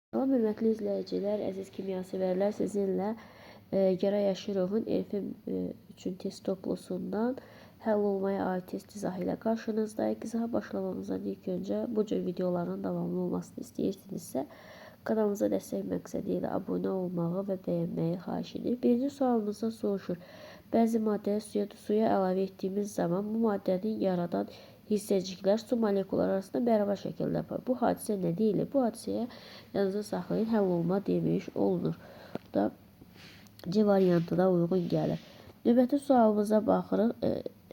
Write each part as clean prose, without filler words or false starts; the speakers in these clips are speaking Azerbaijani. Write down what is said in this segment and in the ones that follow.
Salam, hörmətli izləyicilər, əziz kimyasevərlər, sizinlə Gəray Əşirovun elfim üçün test toplusundan həll olmaya aid test izahı ilə qarşınızdayıq. İzaha başlamamızdan ilk öncə bu cür videoların davamlı olmasını istəyirsinizsə, kanalımıza dəstək məqsədi ilə abunə olmağı və bəyənməyi xahiş edir. Birinci sualımızda soruşur. Bəzi maddəyə suya əlavə etdiyimiz zaman bu maddənin yaradan hissəciklər su molekulları arasında bərabər şəkildə yapar. Bu hadisə nə deyilir? Bu hadisəyə yanınıza saxlayın, həll olma demiş olunur. Bu da C variantına uyğun gəlir. Növbəti sualımıza baxırıq.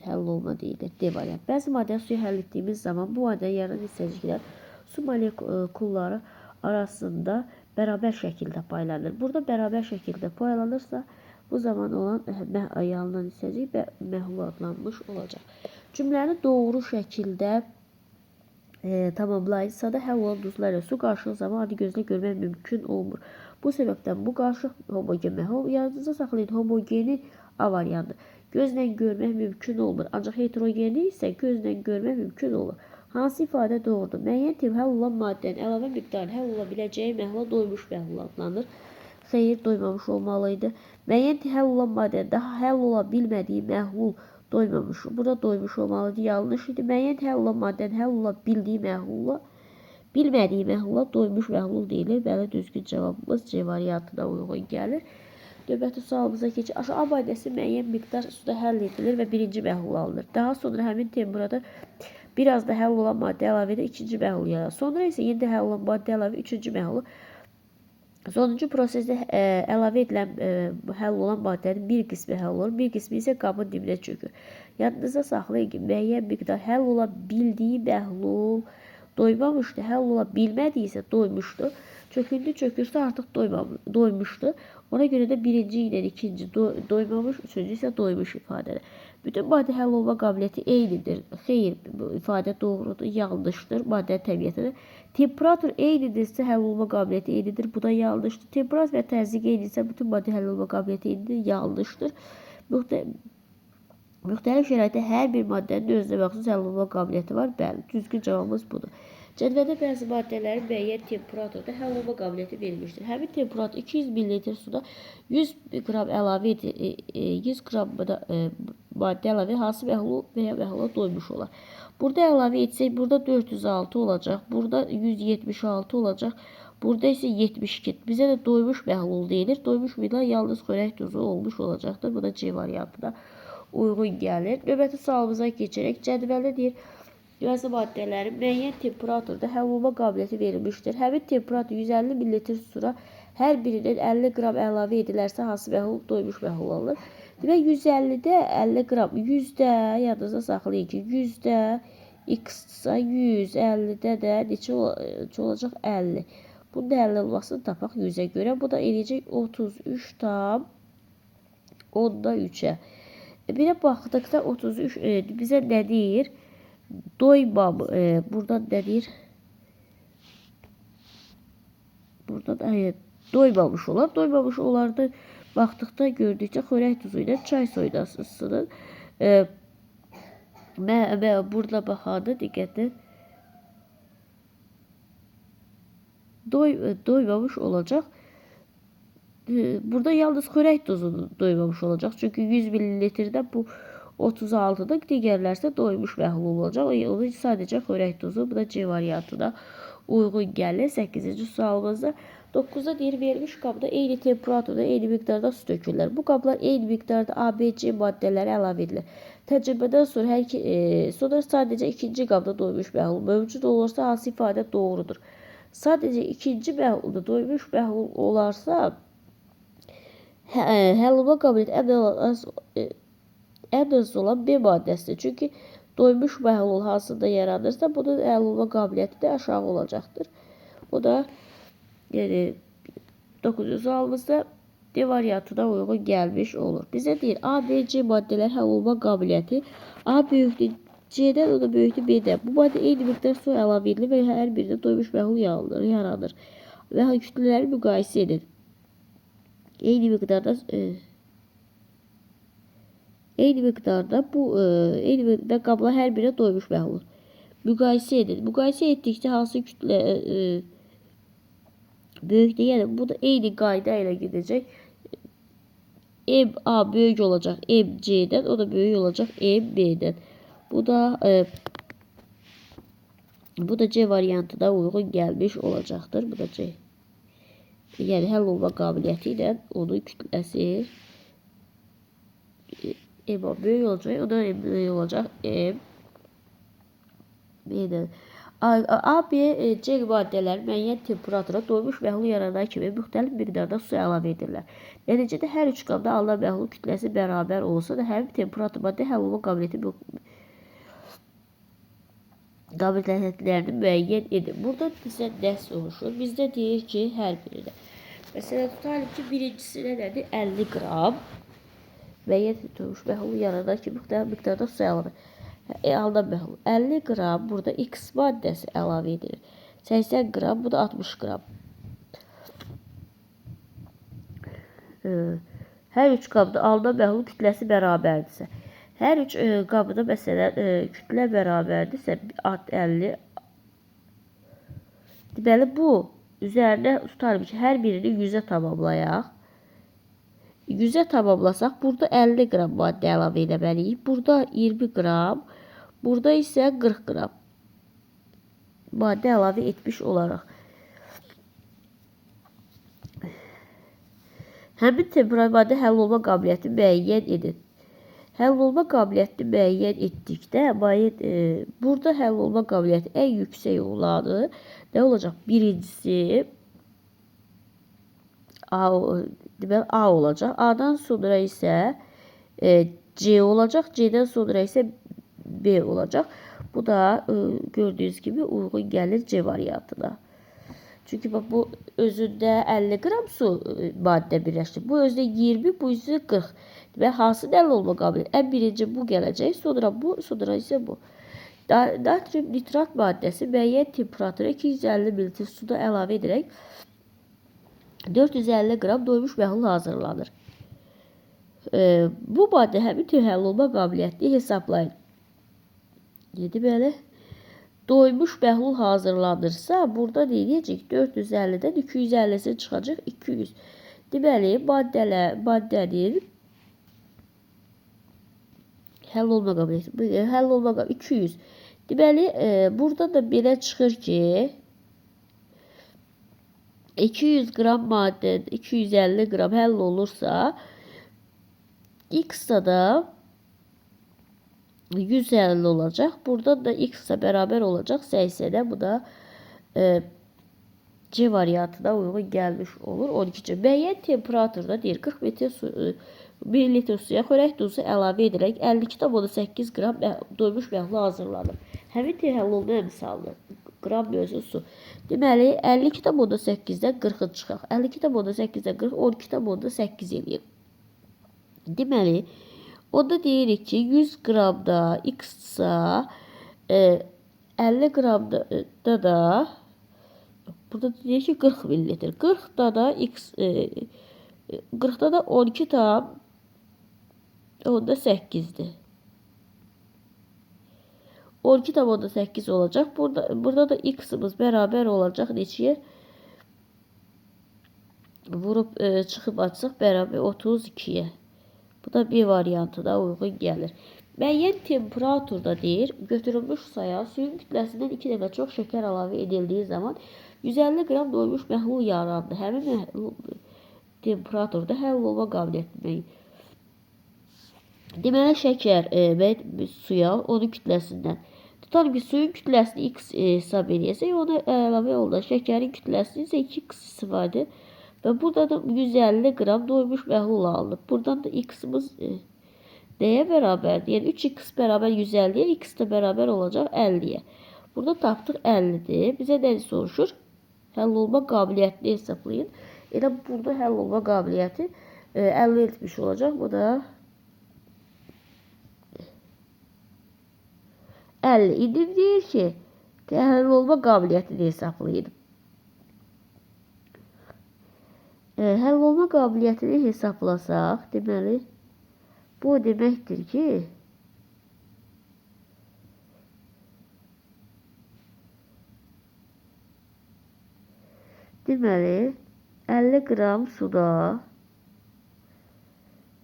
Həll olma deyilir. D variant. Bəzi maddəni suya həll etdiyimiz zaman bu maddənin yaranan hissəciklər su molekulları arasında bərabər şəkildə paylanır. Burada bərabər şəkildə paylanırsa, bu zaman olan yalanan hissəcik məhlul adlanmış olacaq. Cümləni doğru şəkildə tamamlayırsa da həll olan duzlar ilə su qarışıq zaman adi gözlə görmək mümkün olmur. Bu səbəbdən bu qarışıq homogen məhlul. Yanınızda saxlayın, homogeni A variantı. Gözlə görmək mümkün olmur. Ancaq heterogeni isə gözlə görmək mümkün olur. Hansı ifadə doğrudur? Müəyyən tip həll olan maddənin əlavə miqdarı həll ola biləcəyi məhlula doymuş məhlul adlanır. Xeyr, doymamış olmalıydı. Müəyyən tip həll olan maddənin daha həll ola bilmədiyi məhlul doymamış. Burada doymuş olmalıydı. Yanlış idi. Müəyyən həll olan maddənin həll ola bildiyi məhlula, bilmədiyi məhlula doymuş məhlul deyilir. Bəli, düzgün cavabımız C variantına uyğun gəlir. Növbəti sualımıza keçir. A maddəsi müəyyən miqdar suda həll edilir və birinci məhlul alınır. Daha sonra həmin temperaturda biraz da həll olan maddə əlavə edir, ikinci məhlul yarar. Sonra isə yenə də həll olan maddə əlavə, üçüncü məhlul. Sonuncu prosesdə əlavə edilən həll olan maddənin bir qismi həll olur, bir qismi isə qabın dibinə çökür. Yadınızda saxlayın ki, müəyyən miqdar həll ola bildiyi məhlul doymamışdı, həll ola bilmədiyi isə doymuşdu. Çökündü, çökürsə artıq doymuşdu. Ona görə də birinci ilə ikinci doymamış, üçüncü isə doymuş ifadədir. Bütün maddə həll olma qabiliyyəti eynidir. Xeyr, bu ifadə doğrudur, yanlışdır. Maddə təbiətidir. Temperatur eynidirsə həll olma qabiliyyəti eynidir. Bu da yanlışdır. Temperatur və təzyiq eynidirsə bütün maddə həll olma qabiliyyəti eynidir. Yanlışdır. Müxtəlif şəraitdə hər bir maddənin özünə məxsus həll olma qabiliyyəti var. Bəli, düzgün cavabımız budur. Cədvəldə bəzi maddələrin müəyyən temperaturda həll olma qabiliyyəti verilmişdir. Həmin temperatur 200 ml suda 100 qram əlavə 100 qram maddə əlavə hansı məhlul və ya məhlula doymuş olar. Burada əlavə etsək, burada 406 olacaq, burada 176 olacaq, burada isə 72. Bizə də doymuş məhlul deyilir. Doymuş miqdar yalnız xörək duzu olmuş olacaqdır. Bu da C variantına uyğun gəlir. Növbəti sualımıza keçərək cədvəldə deyir, bəzi maddələrin müəyyən temperaturda həll olma qabiliyyəti verilmişdir. Həmin temperatur 150 ml suya hər birinin 50 qram əlavə edilərsə hansı məhlul doymuş məhlul alınır. Demək 150-də 50 qram, 100-də yadınızda saxlayın ki, 100-də x-sa 100, 50-də də neçə olacaq? 50. Bunun 50 olmasını tapaq 100-ə görə. Bu da eləyəcək 33 tam 10-da 3-ə. Birə baxdıqda 33 bizə nə deyir? Buradan nə deyir? Buradan doymamış olar. Doymamış olarda baxdıqda gördükcə xörək duzu ilə çay soydasısının burada baxanda diqqətlə doymamış olacaq. Burada yalnız xörək duzu doymamış olacaq. Çünki 100 ml-də bu 36'da digərlərsə doymuş məhlul olacaq. Onun sadəcə xörək duzu. Bu da C variantına uyğun gəlir. 8-ci sualımızda 9'da deyir, verilmiş qabda eyni temperaturda, eyni miqdarda su tökülür. Bu qablar eyni miqdarda A, B, C maddələri əlavə edilir. Təcrübədən sonra sonra sadəcə ikinci qabda doymuş məhlul mövcud olursa hansı ifadə doğrudur? Sadəcə ikinci məhlulda doymuş məhlul olarsa həll olma qabiliyyəti ən az olan B maddəsidir. Çünki doymuş məhlul hansında yaranırsa bunun həll olma qabiliyyəti də aşağı olacaqdır. O da yəni 9-cu sualımızda D variantına uyğun gəlmiş olur. Bizə deyir A, B, C maddələr həll olma qabiliyyəti A böyükdür C-dən, o da böyükdür B-dən. Bu maddə eyni miqdar su əlavə edilir və hər birində doymuş məhlul yaranır. Və kütlələri müqayisə edin. Eyni miqdarda qablar hər birinə doymuş məhlul. Müqayisə edin. Müqayisə etdikcə hansı kütlə Böyükdə, yəni bu da eyni qayda ilə gedəcək. M A böyük olacaq M C'dən, o da böyük olacaq M B'dən. Bu da C variantına uyğun gəlmiş olacaqdır. Bu da C. Yəni həll olma qabiliyyəti ilə onun kütləsi M böyük olacaq, o da M böyük olacaq M B'dən. A, B, C maddələri müəyyən temperatura doymuş məhlul yaranan kimi müxtəlif miqdarda su əlavə edirlər. Nəticədə hər üç qabda alınan məhlul kütləsi bərabər olsa da həmin temperatur maddə həll olma qabiliyyətlərini müəyyən edir. Burada bizə nə soruşur? Bizdə deyir ki, hər birinə. Məsələn, tutalım ki, birincisi nədir? 50 qram müəyyən doymuş məhlul yaranan kimi müxtəlif miqdarda su əlavə edir. Alınan məhlul 50 qram, burada X maddəsi əlavə edilir. 80 qram, bu da 60 qram. Hər üç qabda alınan məhlul kütləsi bərabərdirsə, hər üç qabda məsələn kütlə bərabərdirsə 50. Deməli bu üzərinə tutarım ki, hər birini 100-ə tamamlayaq. 100-ə tamamlasaq, burada 50 qram maddə əlavə etməliyik. Burada 20 qram, burada isə 40 qram maddə əlavə etmiş olaraq. Həmin temperatur maddə həll olma qabiliyyəti müəyyən edin. Həll olma qabiliyyətini müəyyən etdikdə, burada həll olma qabiliyyəti ən yüksək olanı nə olacaq? Birincisi A olacaq. A'dan sonra isə C olacaq. C'dən sonra isə B olacaq. Bu da gördüyünüz kimi uyğun gəlir C variantına. Çünki bu özündə 50 qram su maddə birləşdir. Bu özündə 20, bu isə 40. Və hansı həll olma qabiliyyəti? Ən birinci bu gələcək, sonra bu, sonra isə bu. Natrium nitrat maddəsi müəyyən temperatura 250 ml suda əlavə edərək 450 qram doymuş məhlul hazırlanır. Bu maddə həmin həll olma qabiliyyətini hesablayın. Deməli, doymuş məhlul hazırlanırsa, burada deyəcək 450-dən 250-si çıxacaq 200. Deməli, maddənin həll olma qabiliyyəti 200. Deməli, burada da belə çıxır ki, 200 qram maddə 250 qram həll olursa, X-da da 150 olacaq. Burada da X-a bərabər olacaq 80-ə. Bu da C variantına uyğun gəlmiş olur. 12-ci. Müəyyən temperaturda deyir 40 ml suya xörək duzu əlavə edərək 52,8 qram doymuş məhlul hazırlanır. Həmin həll olma misalını qram bölsün su. Deməli, 52,8-dən 40-ı çıxaq. 52,8-dən 40, 12,8 eləyir. Deməli, onda deyirik ki, 100 qramda X-sa 50 qramda da burada deyir ki, 40 ml. 40-da da X 40-da da 12,8-dir. 12,8 olacaq. Burada da X-ımız bərabər olacaq. Neçəyə? Vurub çıxıb açsaq bərabər 32-yə. Bu da B variantına uyğun gəlir. Müəyyən temperaturda deyir, götürülmüş saya suyun kütləsindən 2 dəfə çox şəkər əlavə edildiyi zaman 150 qram doymuş məhlul yarandı. Həmin məhlul temperaturda həll olma qabiliyyəti. Deməli, şəkər suya onun kütləsindən. Tutalım ki, suyun kütləsini X hesab edəcək, ona əlavə olda şəkərin kütləsini isə 2X istifadə. Və burada da 150 qram doymuş məhlul alınıb. Buradan da X-ımız nəyə bərabərdir? Yəni 3X bərabər 150-yə, X də bərabər olacaq 50-yə. Burada tapdıq 50-dir. Bizə nə soruşur? Həll olma qabiliyyətini hesablayın. Elə burada həll olma qabiliyyəti 50 etmiş olacaq. Bu da 50. İndi deyir ki, həll olma qabiliyyətini hesablayın. Həll olma qabiliyyətini hesablasaq, deməli, bu deməkdir ki, Deməli 50 qram suda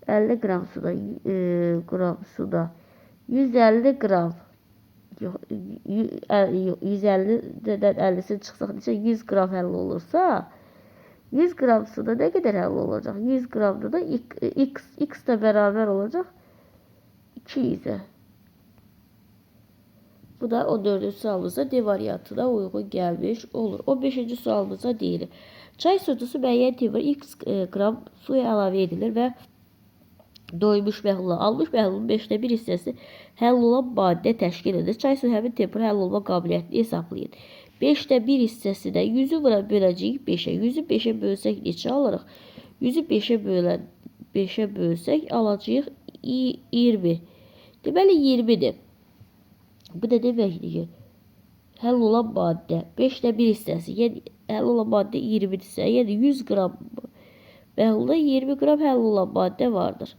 50 qram suda 150 qram yox 150-dən 50'si çıxsaq neçə 100 qram həll olursa 100 qram suda nə qədər həll olacaq? 100 qramda da x da bərabər olacaq 200'e. Bu da 14-cü sualımızda D variantına uyğun gəlmiş olur. 15-ci sualımızda deyilir. Çay sodusu müəyyən temper x qram suya əlavə edilir və doymuş məhlula almış məhlulun 5'də 1 hissəsi həll olan maddə təşkil edir. Çay suyu həmin temper həll olma qabiliyyətini hesablayın. 5'də 1 hissəsi də 100'ü buna böləcəyik 5'ə. 100'ü 5'ə bölsək neçə alırıq? 100'ü 5'ə bölsək alacağıq 20. Deməli 20'dir. Bu da deməkdir. Həll olan maddə 5'də 1 hissəsi, yəni həll olan maddə 20'dirsə, yəni 100 qram məhlulda 20 qram həll olan maddə vardır.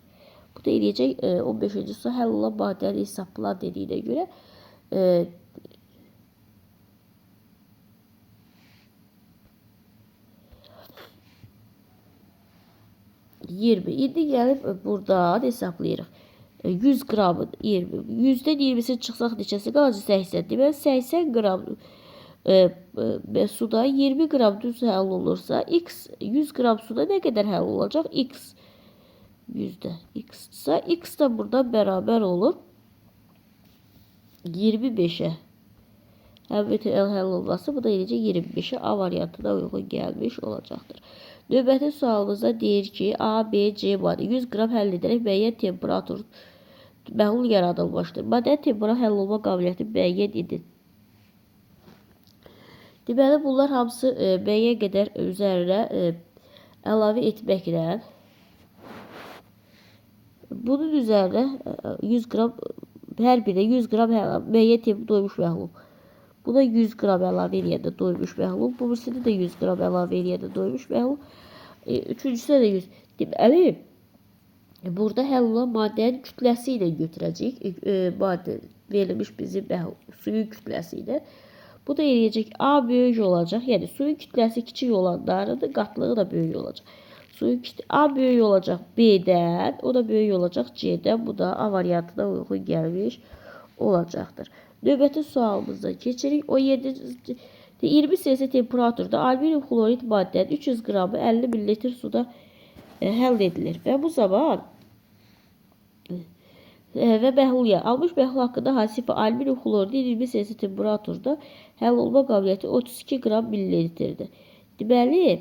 Bu da eləyəcək 15-ci sual həll olan maddənin hesablar dediyinə görə 20. İndi gəlib buradan hesablayırıq. 100 qramın 20. 100'dən 20'si çıxsaq neçəsi qalacaq? 80. Deməli 80 qram suda 20 qram düz həll olursa x 100 qram suda nə qədər həll olacaq? X 100'də x-sa x da burada bərabər olur 25'ə. Həmin həll olması bu da eləcə 25'ə A variantına uyğun gəlmiş olacaqdır. Növbəti sualımızda deyir ki A, B, C maddə 100 qram həll edərək müəyyən temperatur məhlul yaradılmışdır. Maddənin temperatur həll olma qabiliyyəti müəyyən edin. Deməli bunlar hamısı müəyyən qədər üzərinə əlavə etməklə bunun üzərinə 100 qram hər birinə 100 qram müəyyən temperatur doymuş məhlul. Buna 100 qram əlavə eləyəndə doymuş məhlul. Bu birisini də 100 qram əlavə eləyəndə doymuş məhlul. Üçüncüsü də 100. Deməli burada həll olan maddənin kütləsi ilə götürəcəyik. Maddə verilmiş bizim suyun kütləsi ilə. Bu da eləyəcək A böyük olacaq. Yəni suyun kütləsi kiçik olanların qatlığı da böyük olacaq. Suyun A böyük olacaq B'dən, o da böyük olacaq C'dən. Bu da A variantına uyğun gəlmiş olacaqdır. Növbəti sualımızda keçirik. 20 cc temperaturda alüminium xlorid maddənin 300 qramı 50 ml suda həll edilir. Və bu zaman və məhlul almış məhlul haqqında hasifi alüminium xloridin 20 cc temperaturda həll olma qabiliyyəti 32 qram millilitrdir. Deməli,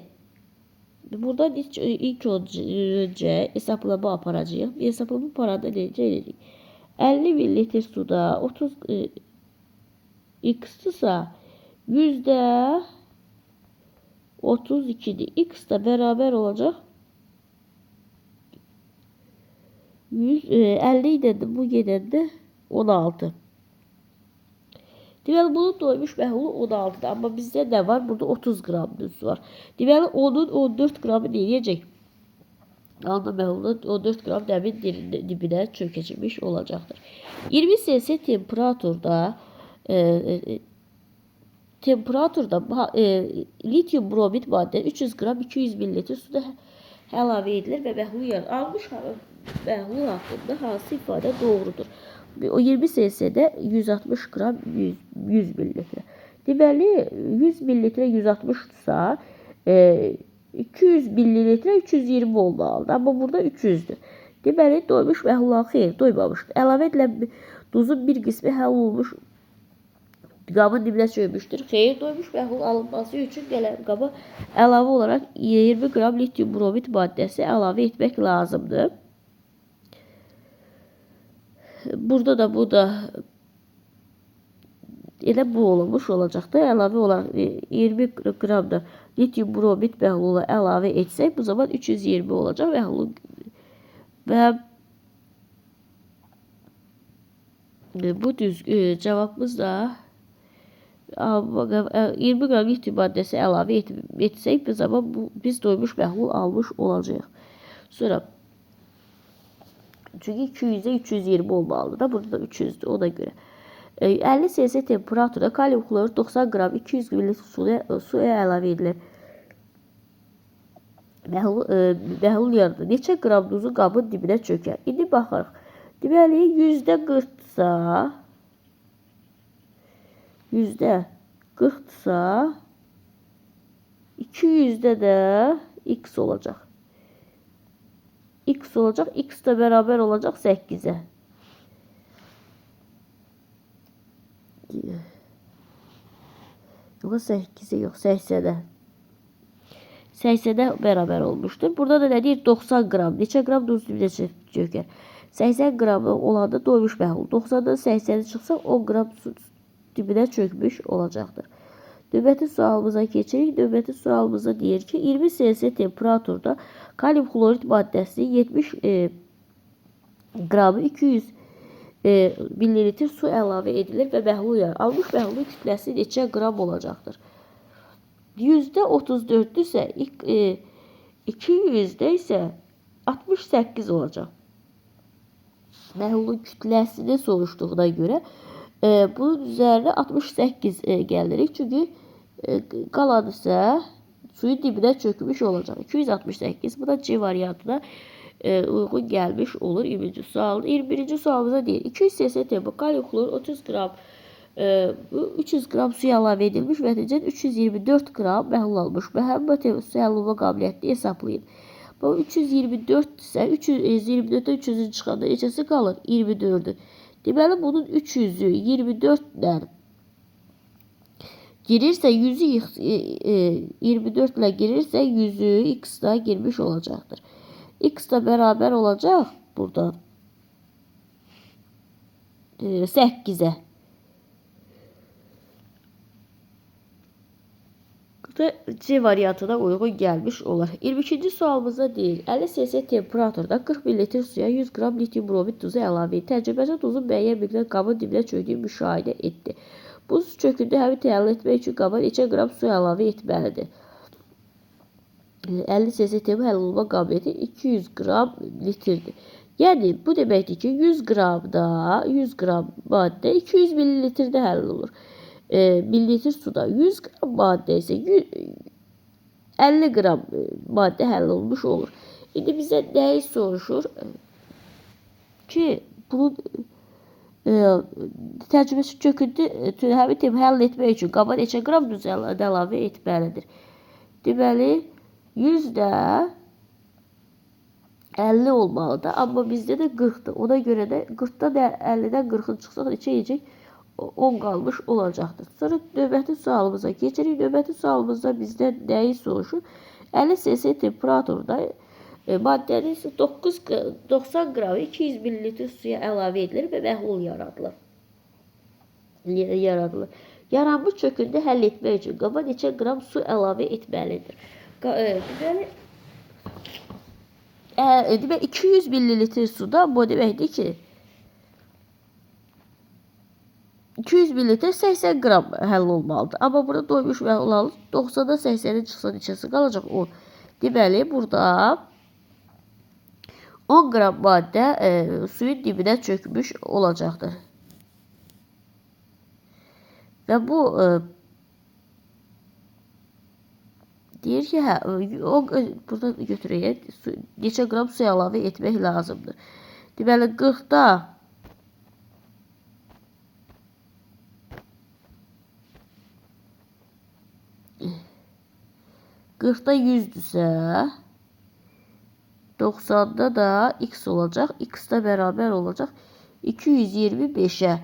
buradan ilk öncə hesablama aparacağıq. Hesablama aparanda necə edəcəyik? 50 ml suda 30 x-dırsa 100'də 32'dir. X da bərabər olacaq 50 idi bu gedəndə 16. Deməli bunun doymuş məhlulu 16'dır. Amma bizdə nə var? Burada 30 qram düz var. Deməli onun 14 qramı eləyəcək? Anla məhlulun 14 qram dəmin dibinə çökəcək olacaqdır. 20 cc temperaturda lityum bromid maddə 300 qram 200 ml suda əlavə edilir və məhlul almış məhlul haqqında hansı ifadə doğrudur? O 20 cc-də 160 qram 100 ml. Deməli 100 ml 160-dırsa 200 ml 320 olmalıdır. Amma burada 300'dür. Deməli doymuş məhlullar xeyr doymamışdır. Əlavə edilən duzun bir qismi həll olmuş qabın dibinə çökmüşdür. Xeyr doymuş məhlul alınması üçün qaba əlavə olaraq 20 qram lityum bromid maddəsi əlavə etmək lazımdır. Burada da bu da elə bu olmuş olacaqdır. Əlavə olaraq 20 qram da lityum bromid məhlulu əlavə etsək bu zaman 320 olacaq məhlul və bu cavabımız da 20 qram lityum maddəsi əlavə etsək bu zaman biz doymuş məhlul almış olacağıq. Sonra çünki 200'də 320 olmalıdır da burada da 300'dür ona görə. 50 cc temperaturda kalium xlorid 90 qram 200 ml suya əlavə edilir. məhlul yaradır. Neçə qram duzu qabın dibinə çökər? İndi baxırıq. Deməli, %40-sa 200'də də x olacaq. X olacaq. X da bərabər olacaq 8'e. Yox, 8'e yox, 80'e. 80'e beraber olmuştur. Burada da ne deyir? 90 qram. Neçə qram duz dibinə çökər? 80 qram olanda doymuş məhlul. 90'dan 80'e çıxsa 10 qram su dibinə çökmüş olacaqdır. Növbəti sualımıza keçirik. Növbəti sualımıza deyir ki, 20 Selsius temperaturda kalium klorid maddəsi 70 qramı 200 mililitr su əlavə edilir və məhlul yarar. Almış məhlulun kütləsi neçə qram olacaqdır? %34'ü ise 200'de ise 68 olacak. Məhlulun kütləsini soruşduğuna göre bunun üzerine 68 gəlirik. Çünkü qalan ise suyun dibinə çökmüş olacak. 268. Bu da C variantına uygun gelmiş olur. 20. sual. 21. sualımıza değil. 200 cc tempo kalium klor 30 gram 300 gram suya əlavə edilmiş və nəticədə 324 gram məhlul almış. Məhəmməd suya alınma qabiliyyətini hesablayın. Bu 324 ise 324'te 300'ün çıxanda neçəsi qalır? 24'ü. Deməli bunun 300'ü 24 ilə girirsə 100'ü 24 ile girirsə 100'ü x da girmiş olacaktır. X da beraber olacak burada 8'e. C variantına uygun gelmiş olur. 22. sualımıza deyil. 50 cc temperaturda 40 ml suya 100 gram lityum bromid tuzu əlavə edin. Təcrübəci tuzun müəyyən miqdar qabın dibinə çöktüyünü müşahidə etdi. Bu su çöküntü həmin təhlil etmək üçün qaba neçə gram su əlavə etməlidir? 50 cc temperaturda həll olma qabiliyyəti 200 gram litrdir. Yəni bu deməkdir ki 100 gram maddə 200 mililitrdə həll olur. Mililitr suda 100 gram madde ise 50 gram madde həll olmuş olur. İndi bizə nəyi soruşur? Ki bunun təcrübəsi çöküntü həmin həll etmək üçün qaba neçə gram duz əlavə etməlidir? Deməli 100'də 50 olmalıdır. Amma bizdə də 40'dır. Ona görə də 40'dan 50'dən 40'ın çıxsaq neçə yiyəcək? 10 qalmış olacaqdır. Sonra növbəti sualımıza keçirik. Növbəti sualımızda bizdən nəyi soruşur? 50 cc temperaturda maddənin 90 qramı 200 ml suya əlavə edilir və məhlul yaradılır. Yaranmış çöküntü həll etmək üçün qaba neçə qram su əlavə etməlidir? Deməli 200 ml suda bu deməkdir ki 200 ml 80 gram həll olmalıdır. Amma burada doymuş məhlul alır. 90'da 80'in çıxsa neçəsi qalacaq? 10. Deməli burada 10 gram maddə suyun dibinə çökmüş olacaqdır. Və bu deyir ki, burada götürək, neçə gram su əlavə etmək lazımdır. Deməli 40'da 100'düsə 90'da da x olacaq. X da beraber olacaq 225'e.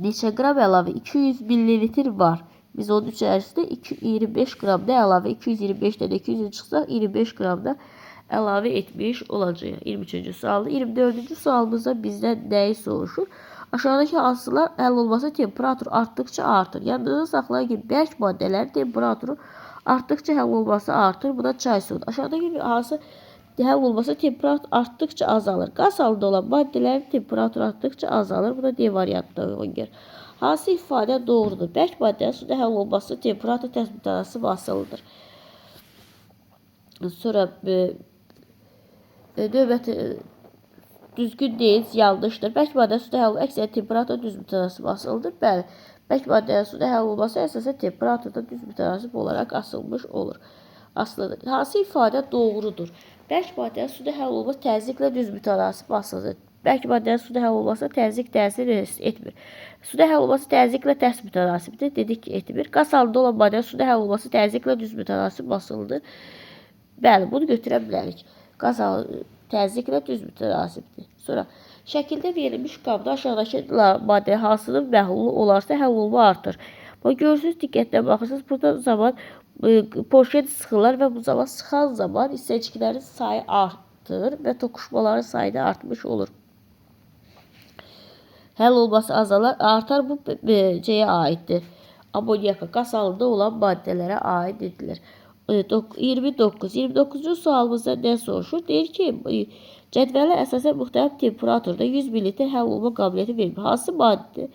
Neçə qram əlavə? 200 mililitr var. Biz onun içərisində 25 qram da əlavə 225'də də 200'ün çıxsa 25 qram da əlavə etmiş olacaq. 23. sualda. 24. sualımızda bizdən nəyi soruşur? Aşağıdakı hansılar həll olması temperatur artdıkça artır. Yadınızda saxlayın ki, bərk maddələrin temperaturu artdıkça həll olması artır. Bu da çay suyu. Aşağıdakı hansı həll olması temperatur artdıkça azalır. Qaz halında olan maddələrin temperaturu artdıkça azalır. Bu da D variantına uyğun gəlir. Hansı ifadə doğrudur? Bərk maddənin suda həll olması temperatur test mütəməsi vasılıdır. Sonra növbəti düzgün deyil, yanlışdır. Bərk maddənin suda həll olması əksər temperatur düz mütənasib asılıdır. Bəli, bərk maddənin suda həll olması əsasən temperaturda düz mütənasib olaraq asılmış olur. asılıdır. Hansı ifadə doğrudur? Bərk maddənin suda həll olması təzyiqlə düz mütənasib asılıdır. Bərk maddənin suda həll olmasına təzyiq təsir etmir. Suda həll olması təzyiqlə tərs mütənasibdir. Dedik ki, etmir. Qaz halında olan maddənin suda həll olması təzyiqlə düz mütənasib asılıdır. Bəli, bunu götürə bilərik. Qaz təzyiqlə düz mütənasibdir. Sonra şəkildə verilmiş qabda aşağıdakı maddə hansının məhlulu olarsa həll olma artır. Bax, görürsünüz, diqqətlə baxırsınız. Burada zaman poşet sıxırlar və bu zaman sıxan zaman hissəciklərin sayı artır və toqquşmaların sayı da artmış olur. Həll olması azalar, artar, bu şeyə aiddir. Amoniyaka, qaz halında olan maddələrə aid edilir. 29. sualımızda nə soruşur? Deyir ki, cədvələ əsasən müxtəlif temperaturda 100 ml həll olma qabiliyyəti verir. Hansı maddə?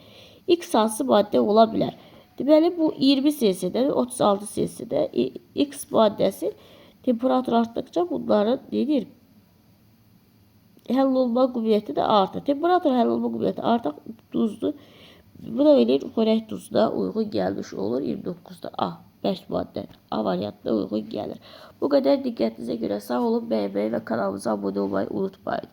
X hansı maddə ola bilər? Deməli, bu 20 Selsiyadan 36 Selsiyada X maddəsi temperatur artdıqca bunların nedir? Həll olma qüvvəti də artır. Temperatur həll olma qüvvəti artıq duzdur. Bu da eləyir, xörək duzuna uyğun gəlmiş olur 29-da A. Bərk maddə A variantına uyğun gəlir. Bu qədər diqqətinizə görə sağ olun, bəyənməyi və kanalımıza abunə olmayı unutmayın.